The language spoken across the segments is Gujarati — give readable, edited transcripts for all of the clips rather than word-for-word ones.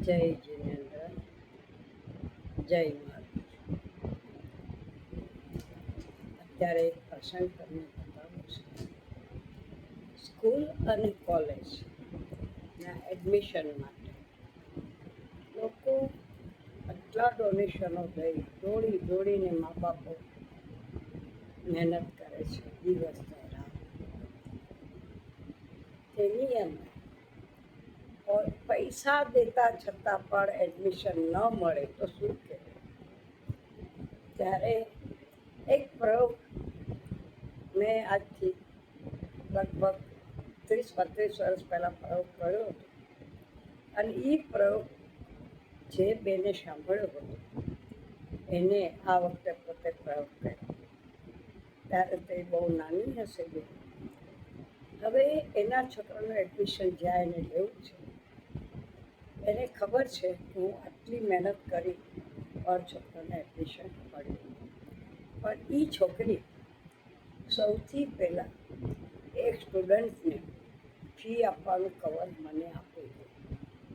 જય જિનેન્દ્ર, જય માતા. અત્યારે એક પ્રસંગ તમને બતાવું છું. સ્કૂલ અને કોલેજના એડમિશન માટે લોકો આટલા ડોનેશનો દઈ દોડીને મા બાપો મહેનત કરે છે દિવસ રાત. તેની અંદર પૈસા દેતા છતાં પણ એડમિશન ન મળે તો શું કહેવાય? ત્યારે એક પ્રયોગ મેં આજથી લગભગ 30-32 વર્ષ પહેલાં પ્રયોગ કર્યો હતો. અને એ પ્રયોગ જે બેને સાંભળ્યો હતો એને આ વખતે પોતે પ્રયોગ કર્યો. ત્યારે તે બહુ નાની હશે બે. હવે એના છોકરાનું એડમિશન જ્યાં એને લેવું છે, એને ખબર છે કે હું આટલી મહેનત કરી પણ છોકરાને એડમિશન મળ્યું. પણ એ છોકરી સૌથી પહેલાં એક સ્ટુડન્ટને ફી આપવાનું કવર મને આપી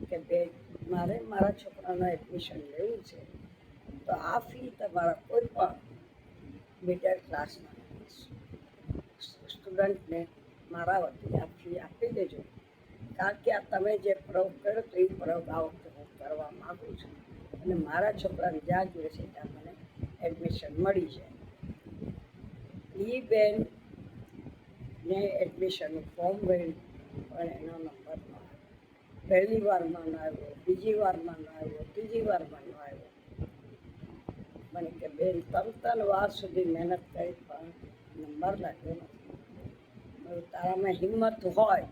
કે બેન, મારે મારા છોકરાનું એડમિશન લેવું છે, તો આ ફી તમારા કોઈ પણ મિડલ ક્લાસના સ્ટુડન્ટને મારા વતી આ ફી આપી દેજો. કારણ કે આ તમે જે પ્રયોગ કર્યો તો એ પ્રયોગ આ વખતે હું કરવા માગું છું અને મારા છોકરાને જ્યાં જોઈએ છે ત્યાં મને એડમિશન મળી જાય. એ બેનને એડમિશનનું ફોર્મ ભર્યું પણ એનો નંબર ન આવ્યો. પહેલી વારમાં ન આવ્યો, બીજી વારમાં ન આવ્યો, ત્રીજી વારમાં ન આવ્યો. મને કે બેન, 3 વાર સુધી મહેનત કરી પણ નંબર લાગ્યો નથી. તારામાં હિંમત હોય,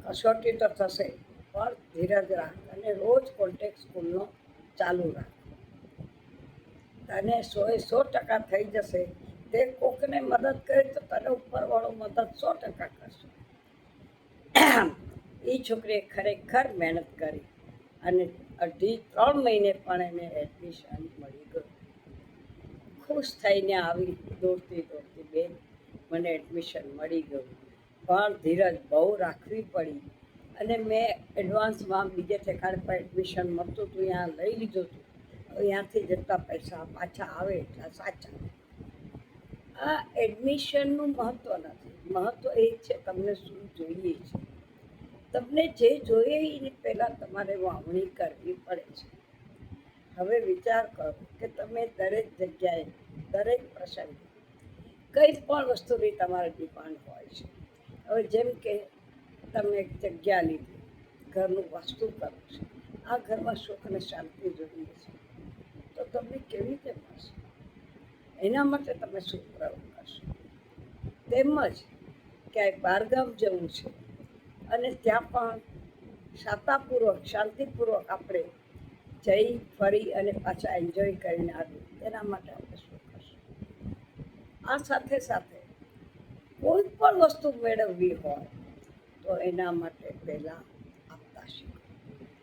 કસોટી તો થશે, પણ ધીરજ રાખ અને રોજ કોન્ટેક્ટ સ્કૂલનો ચાલુ રાખ. તને 100% થઈ જશે. તે કોકને મદદ કરે તો તને ઉપરવાળો મદદ 100% કરશે. એ છોકરીએ ખરેખર મહેનત કરી અને 2.5-3 મહિને પણ એને એડમિશન મળી ગયું. ખુશ થઈને આવી દોડતી બેન, મને એડમિશન મળી ગયું. પણ ધીરજ બહુ રાખવી પડી અને મેં એડવાન્સમાં બીજે ઠેકાણે પર એડમિશન મળતું હતું, ત્યાં લઈ લીધું હતું. અહીંયાથી જેટલા પૈસા પાછા આવે એટલા સાચા. આ એડમિશનનું મહત્ત્વ નથી. મહત્ત્વ એ છે તમને શું જોઈએ છે. તમને જે જોઈએ એની પહેલાં તમારે વાવણી કરવી પડે છે. હવે વિચાર કરો કે તમે દરેક જગ્યાએ, દરેક પ્રસંગે કંઈ પણ વસ્તુની તમારે ડિમાન્ડ હોય છે. હવે જેમ કે તમે એક જગ્યા લીધી, ઘરનું વાસ્તુ કરવું છે, આ ઘરમાં સુખ અને શાંતિ જોઈએ છે, તો તમને કેવી રીતે મળશે? એના માટે તમે શું પ્રયોગ કરશો? તેમજ ક્યાંય બહારગામ જવું છે અને ત્યાં પણ શાંતિપૂર્વક આપણે જઈ ફરી અને પાછા એન્જોય કરીને આવીએ, તેના માટે આપણે શું કરશું? આ સાથે સાથે કોઈ પણ વસ્તુ મેળવવી હોય તો એના માટે પહેલાં આપતા શીખો.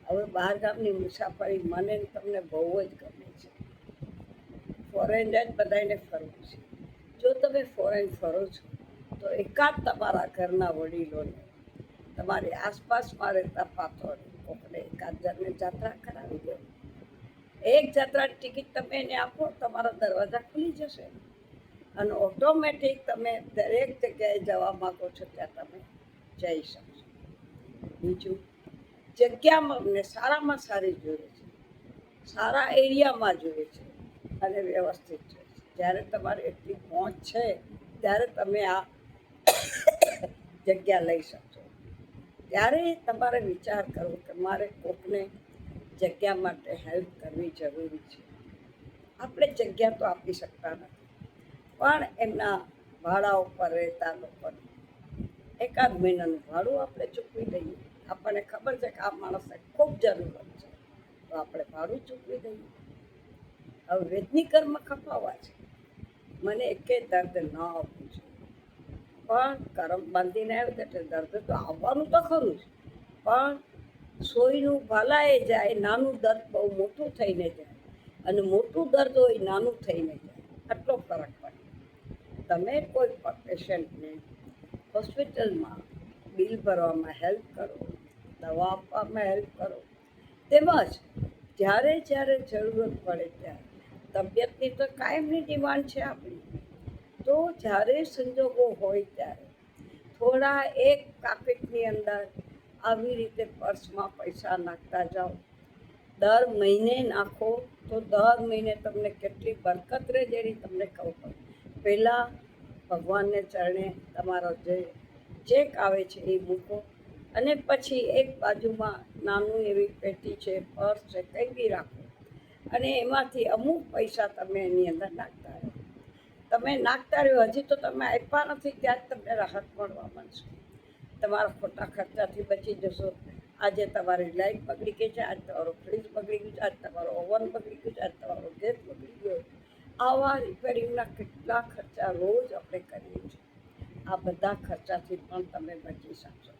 હવે બહારગામની મુસાફરી મને તમને બહુ જ ગમે છે. ફોરેન જ બધાને ફરવું છે. જો તમે ફોરેન ફરો છો તો એકાદ તમારા ઘરના વડીલોને, તમારી આસપાસમાં રહેતા પાત્રોને, કોકને એકાદ જણને જાત્રા કરાવી દો. એક જાત્રાની ટિકિટ તમે એને આપો, તમારા દરવાજા ખુલી જશે અને ઓટોમેટિક તમે દરેક જગ્યાએ જવા માગો છો ત્યાં તમે જઈ શકશો. બીજું, જગ્યામાં અમને સારામાં સારી જોઈએ છે, સારા એરિયામાં જોઈએ છે અને વ્યવસ્થિત જોઈએ છે. જ્યારે તમારે એટલી પહોંચ છે ત્યારે તમે આ જગ્યા લઈ શકશો. ત્યારે તમારે વિચાર કરવો કે મારે કોકને જગ્યા માટે હેલ્પ કરવી જરૂરી છે. આપણે જગ્યા તો આપી શકતા નથી, પણ એમના ભાડા ઉપર રહેતા લોકોને એકાદ મહિનાનું ભાડું આપણે ચૂકવી દઈએ. આપણને ખબર છે કે આ માણસને ખૂબ જરૂરત છે, તો આપણે ભાડું ચૂકવી દઈએ. હવે વેદની કર્મ ખપાવવા છે, મને એકે દર્દ ન આવવું છે, પણ કર્મ બાંધીને આવે એટલે દર્દ તો આવવાનું તો ખરું જ. પણ સોયનું ભાલાએ જાય, નાનું દર્દ બહુ મોટું થઈને જાય અને મોટું દર્દ હોય નાનું થઈને જાય, આટલો ફરક પડે. તમે કોઈ પણ પેશન્ટને હોસ્પિટલમાં બિલ ભરવામાં હેલ્પ કરો, દવા આપવામાં હેલ્પ કરો. તેમજ જ્યારે જ્યારે જરૂરત પડે ત્યારે તબિયતની તો કાયમની ડિમાન્ડ છે આપણી, તો જ્યારે સંજોગો હોય ત્યારે થોડા એક પાકીટની અંદર આવી રીતે પર્સમાં પૈસા નાખતા જાઓ. દર મહિને નાખો તો દર મહિને તમને કેટલી બરકત રહે જેની તમને ખબર પડે. પહેલાં ભગવાનને ચરણે તમારો જે ચેક આવે છે એ મૂકો, અને પછી એક બાજુમાં નાનું એવી પેટી છે, પર્સ છે, કંઈ બી રાખો, અને એમાંથી અમુક પૈસા તમે એની અંદર નાખતા રહો. તમે નાખતા રહ્યો, હજી તો તમે આપ્યા નથી ત્યાં જ તમને રાહત મળવા માંડશે. તમારા ખોટા ખર્ચાથી બચી જશો. આજે તમારી લાઈટ બગડી ગઈ છે, આજ તમારો ફ્રીજ બગડી ગયું છે, આજ તમારો ઓવન બગડી ગયું છે, આજ તમારો ગેસ બગડી ગયો. આવા રિપેરિંગના કેટલા ખર્ચા રોજ આપણે કરીએ છીએ. આ બધા ખર્ચાથી પણ તમે બચી શકશો,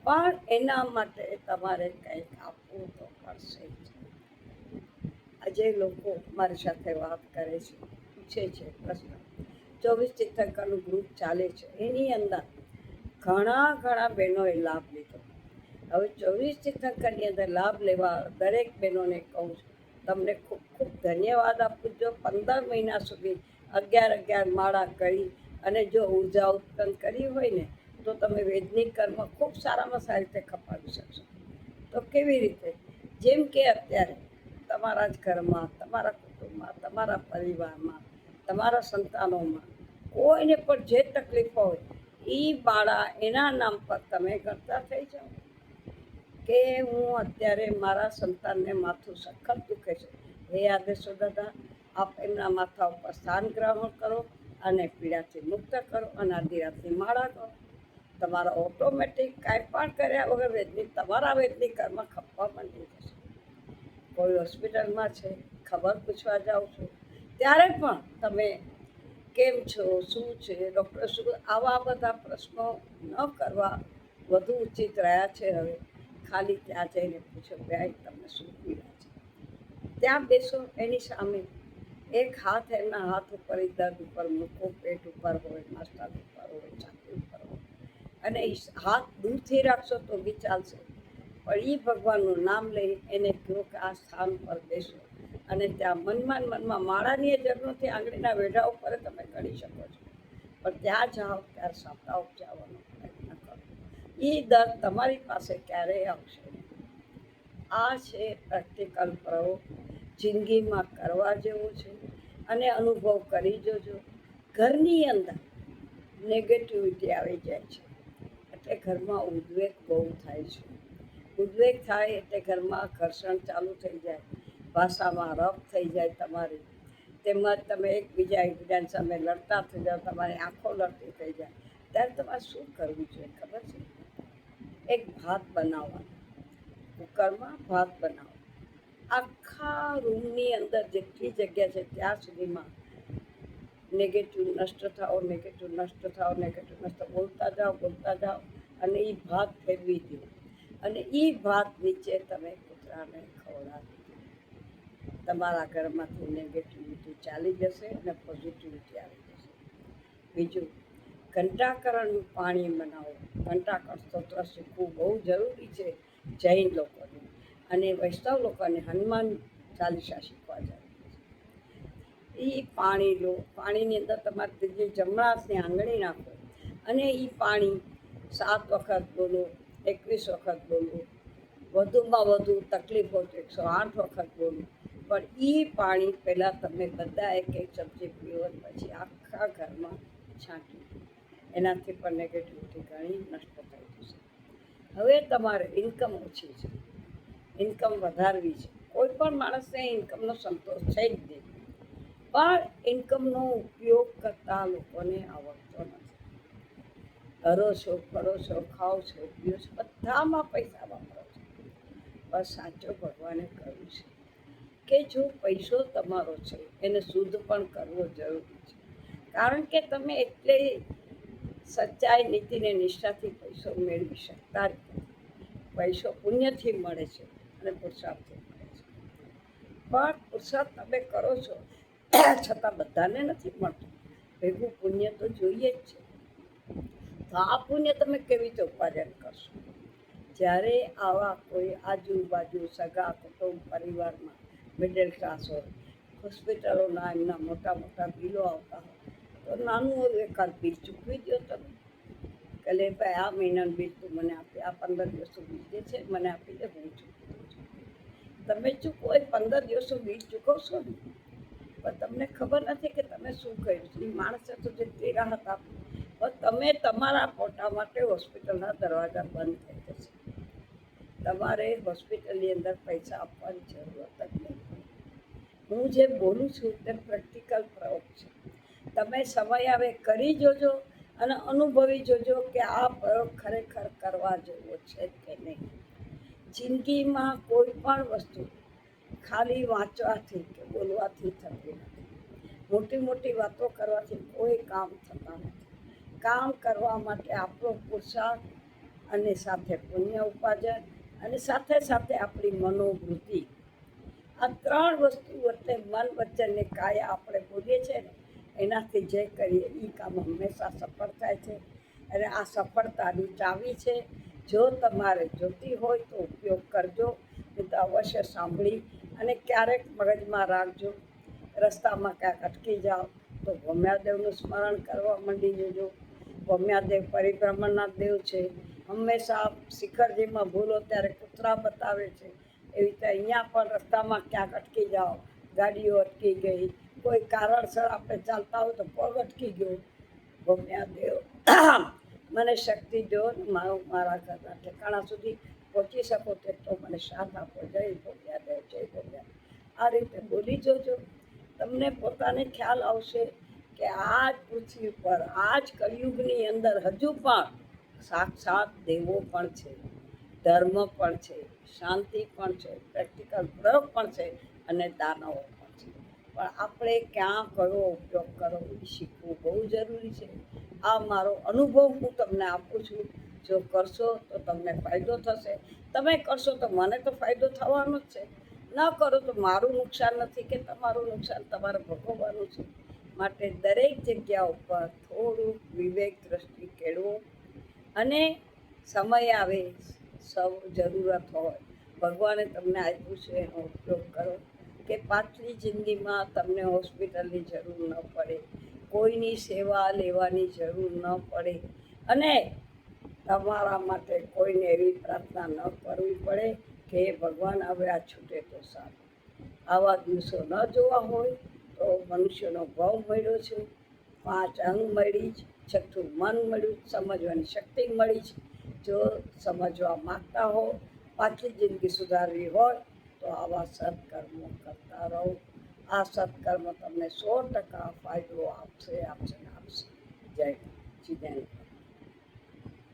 પણ એના માટે તમારે કંઈક આપવું તો પડશે જ. આજે લોકો મારી સાથે વાત કરે છે, પૂછે છે પ્રશ્ન. 24 તીર્થંકરનું ગ્રુપ ચાલે છે, એની અંદર ઘણા બહેનોએ લાભ લીધો. હવે 24 તીર્થંકરની અંદર લાભ લેવા દરેક બહેનોને કહું છું, તમને ખૂબ ખૂબ ધન્યવાદ આપું. જો 15 મહિના સુધી 11 માળા કરી અને જો ઉર્જા ઉત્પન્ન કરી હોય ને, તો તમે વૈદિક કર્મ ખૂબ સારામાં સારી રીતે ખપાવી શકશો. તો કેવી રીતે? જેમ કે અત્યારે તમારા જ ઘરમાં, તમારા કુટુંબમાં, તમારા પરિવારમાં, તમારા સંતાનોમાં કોઈને પણ જે તકલીફ હોય એ બાળા એના નામ પર તમે કરતા થઈ જાઓ કે હું અત્યારે મારા સંતાનને માથું સખત દુખે છે, હે આદેશો દાદા આપ એમના માથા ઉપર સ્થાન ગ્રહણ કરો અને પીડાથી મુક્ત કરો, અને આધી રાતની માળા કરો. તમારા ઓટોમેટિક કાંઈ પણ કર્યા વગર તમારા વૈદિક કર્મ ખપવા માંડી જશે. કોઈ હોસ્પિટલમાં છે, ખબર પૂછવા જાઓ છો, ત્યારે પણ તમે કેમ છો, શું છે, ડૉક્ટર શું, આવા બધા પ્રશ્નો ન કરવા વધુ ઉચિત રહ્યા છે. હવે ખાલી ત્યાં જઈને પૂછો, ભાઈ તમને શું પીડા છે, ત્યાં બેસો, એની સામે એક હાથ એમના હાથ ઉપર, દર્દ ઉપર મૂકો, પેટ ઉપર હોય, માસ્ટર ઉપર હોય, છાતી ઉપર હોય, અને હાથ દૂરથી રાખશો તો બી ચાલશે, પણ એ ભગવાનનું નામ લઈ એને કહો કે આ સ્થાન પર બેસો, અને ત્યાં મનમાં માળાની જરૂર નથી, આંગળીના વેઢા ઉપર તમે કરી શકો છો, પણ ત્યાં જાઓ ત્યારે સાંભળા ઉપજાવવાનો પ્રયત્ન કરો. એ દર તમારી પાસે ક્યારેય આવશે નહીં. આ છે પ્રેક્ટિકલ પ્રયોગ, જિંદગીમાં કરવા જેવો છે, અને અનુભવ કરી જોજો. ઘરની અંદર નેગેટિવિટી આવી જાય છે એટલે ઘરમાં ઉદ્વેગ બહુ થાય છે. ઉદ્વેગ થાય એટલે ઘરમાં ઘર્ષણ ચાલુ થઈ જાય, ભાષામાં રફ થઈ જાય તમારી, તેમજ તમે એકબીજાની સામે લડતા થઈ જાઓ, તમારી આંખો લડતી થઈ જાય. ત્યારે તમારે શું કરવું જોઈએ ખબર છે? એક ભાત બનાવવાનો, કુકરમાં ભાત બનાવો, આખા રૂમની અંદર જેટલી જગ્યા છે ત્યાં સુધીમાં નેગેટિવ નષ્ટ થાઓ, નેગેટિવ નષ્ટ થાઓ, નેગેટિવ નષ્ટ બોલતા જાઓ, અને એ ભાત ફેરવી દો, અને એ ભાત નીચે તમે કૂતરાને ખવડાવી દો. તમારા ઘરમાંથી નેગેટિવિટી ચાલી જશે અને પોઝિટિવિટી આવી જશે. બીજું, ઘંટાકરણનું પાણી બનાવો. ઘંટાકરણ સ્તોત્ર શીખવું બહુ જરૂરી છે જૈન લોકોને, અને વૈષ્ણવ લોકોને હનુમાન ચાલીસા શીખવા જરૂરી છે. એ પાણી લો, પાણીની અંદર તમારે જે જમણા હાથની આંગળી નાખો, અને એ પાણી 7 વખત બોલો, 21 વખત બોલો, વધુમાં વધુ તકલીફ હોય તો 108 વખત બોલો, પણ એ પાણી પહેલાં તમે બધા એક ચમચી પીવો, પછી આખા ઘરમાં છાંટી દો. એનાથી પણ નેગેટિવિટી ઘણી નષ્ટ થઈ જશે. હવે તમારે ઇન્કમ ઓછી છે, ઇન્કમ વધારવી છે. કોઈ પણ માણસને ઇન્કમનો સંતોષ છે જ નહીં, પણ ઇન્કમનો ઉપયોગ કરતા લોકોને આવડતો નથી. હરો છો, ફરો છો, ખાઓ છો, પીઓ છો, બધામાં પૈસા વાપરો છો. બસ સાચો ભગવાને કહ્યું છે કે જો પૈસો તમારો છે એને શુદ્ધ પણ કરવો જરૂરી છે, કારણ કે તમે એટલે સચ્ચાઈ, નીતિને નિષ્ઠાથી પૈસો મેળવી શકતા જ નથી. પૈસો પુણ્યથી મળે છે અને પુરુષાર્થથી મળે છે, પણ પુરુષાર્થ તમે કરો છો છતાં બધાને નથી મળતું. ભેગું પુણ્ય તો જોઈએ જ છે. તો આ પુણ્ય તમે કેવી રીતે ઉપાર્જન કરશો? જ્યારે આવા કોઈ આજુબાજુ સગા કુટુંબ પરિવારમાં મિડલ ક્લાસ હોય, હોસ્પિટલોના એમના મોટા મોટા બિલો આવતા હોય, તો નાનું એવું એકાદ બિલ ચૂકવી દો તમે. કે લે ભાઈ, આ મહિનાનું બિલ તું મને આપી, આ 15 દિવસનું બિલ જે છે મને આપી દે, હું ચૂકવી દઉં છું. તમે ચૂકવો એ 15 દિવસનું બિલ ચૂકવશો ને, પણ તમને ખબર નથી કે તમે શું કર્યું છે. એ માણસે તો જે રાહત આપી, પણ તમે તમારા પોતા માટે હોસ્પિટલના દરવાજા બંધ થઈ જશે. તમારે હોસ્પિટલની અંદર પૈસા આપવાની જરૂરત જ નહીં. હું જે બોલું છું તે પ્રેક્ટિકલ પ્રયોગ છે. તમે સમય આવે કરી જોજો અને અનુભવી જોજો કે આ પ્રયોગ ખરેખર કરવા જેવો છે કે નહીં. જિંદગીમાં કોઈ પણ વસ્તુ ખાલી વાંચવાથી કે બોલવાથી થતી નથી. મોટી મોટી વાતો કરવાથી કોઈ કામ થતા નથી. કામ કરવા માટે આપણો પુરુષાર્થ અને સાથે પુણ્ય ઉપાર્જન અને સાથે સાથે આપણી મનોવૃત્તિ, આ 3 વસ્તુ એટલે મન, વચન ને કાયા આપણે બોલીએ છીએ ને, એનાથી જે કરીએ એ કામ હંમેશા સફળ થાય છે. અને આ સફળતાની ચાવી છે. જો તમારે જોતી હોય તો ઉપયોગ કરજો, નહીં તો અવશ્ય સાંભળી અને ક્યારેક મગજમાં રાખજો. રસ્તામાં ક્યાંક અટકી જાઓ તો ભૌમ્યાદેવનું સ્મરણ કરવા માંડી જજો. ભૌમ્યાદેવ પરિભ્રમણના દેવ છે. હંમેશા શિખરજીમાં ભૂલો ત્યારે કૂતરા બતાવે છે. એવી રીતે અહીંયા પણ રસ્તામાં ક્યાંક અટકી જાઓ, ગાડીઓ અટકી ગઈ, કોઈ કારણસર આપણે ચાલતા હોય તો પગ અટકી ગયો, ભૌમ્યાદેવ મને શક્તિ દો, મારા ઘરના ઠેકાણા સુધી પહોંચી શકો તેટલો મને સાથ આપો. જય ભૌમ્યાદેવ, જય ભૌમ્યાદેવ. આ રીતે બોલી જોજો. તમને પોતાને ખ્યાલ આવશે કે આ જ પૃથ્વી પર, આ જ કળિયુગની અંદર હજુ પણ સાક્ષાત દેવો પણ છે, ધર્મ પણ છે, શાંતિ પણ છે, પ્રેક્ટિકલ પ્રયોગ પણ છે અને દાનવો પણ છે. પણ આપણે ક્યાં કયો ઉપયોગ કરો એ શીખવું બહુ જરૂરી છે. આ મારો અનુભવ હું તમને આપું છું. જો કરશો તો તમને ફાયદો થશે. તમે કરશો તો મને તો ફાયદો થવાનો જ છે. ન કરો તો મારું નુકસાન નથી કે તમારું નુકસાન તમારે ભોગવવાનું છે. માટે દરેક જગ્યા ઉપર થોડુંક વિવેક દ્રષ્ટિ કેળવો અને સમય આવે, સૌ જરૂરત હોય, ભગવાને તમને આપ્યું છે એનો ઉપયોગ કરો. કે પાછલી જિંદગીમાં તમને હોસ્પિટલની જરૂર ન પડે, કોઈની સેવા લેવાની જરૂર ન પડે અને તમારા માટે કોઈને એવી પ્રાર્થના ન કરવી પડે કે ભગવાન હવે આ છૂટે તો સારું. આવા દિવસો ન જોવા હોય તો મનુષ્યનો ભાવ મળ્યો છે, 5 અંગ મળી જ, 6થું મન મળ્યું, સમજવાની શક્તિ મળી જ. જો સમજવા માગતા હો, પાછલી જિંદગી સુધારવી હોય તો આવા સત્કર્મો કરતા રહો. આ સત્કર્મ તમને 100% ફાયદો આપશે. જય જીનેન્દ્ર.